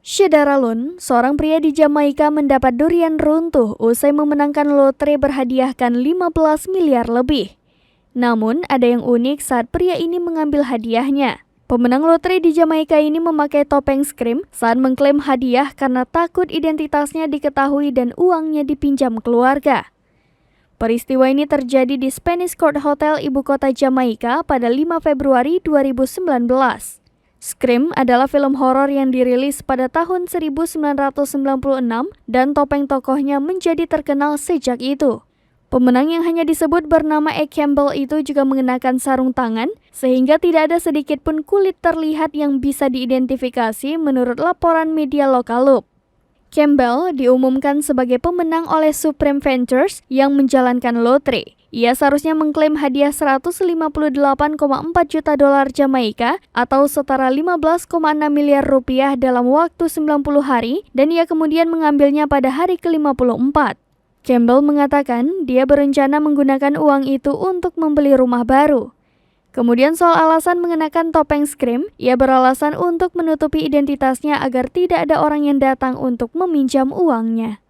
Syedaralun, seorang pria di Jamaika mendapat durian runtuh usai memenangkan lotre berhadiahkan 15 miliar lebih. Namun, ada yang unik saat pria ini mengambil hadiahnya. Pemenang lotre di Jamaika ini memakai topeng skrim saat mengklaim hadiah karena takut identitasnya diketahui dan uangnya dipinjam keluarga. Peristiwa ini terjadi di Spanish Court Hotel ibu kota Jamaika pada 5 Februari 2019. Scream adalah film horor yang dirilis pada tahun 1996 dan topeng tokohnya menjadi terkenal sejak itu. Pemenang yang hanya disebut bernama E. Campbell itu juga mengenakan sarung tangan, sehingga tidak ada sedikit pun kulit terlihat yang bisa diidentifikasi menurut laporan media lokal Loop. Campbell diumumkan sebagai pemenang oleh Supreme Ventures yang menjalankan lotre. Ia seharusnya mengklaim hadiah 158,4 juta dolar Jamaika atau setara 15,6 miliar rupiah dalam waktu 90 hari dan ia kemudian mengambilnya pada hari ke-54. Campbell mengatakan dia berencana menggunakan uang itu untuk membeli rumah baru. Kemudian soal alasan mengenakan topeng skrim, ia beralasan untuk menutupi identitasnya agar tidak ada orang yang datang untuk meminjam uangnya.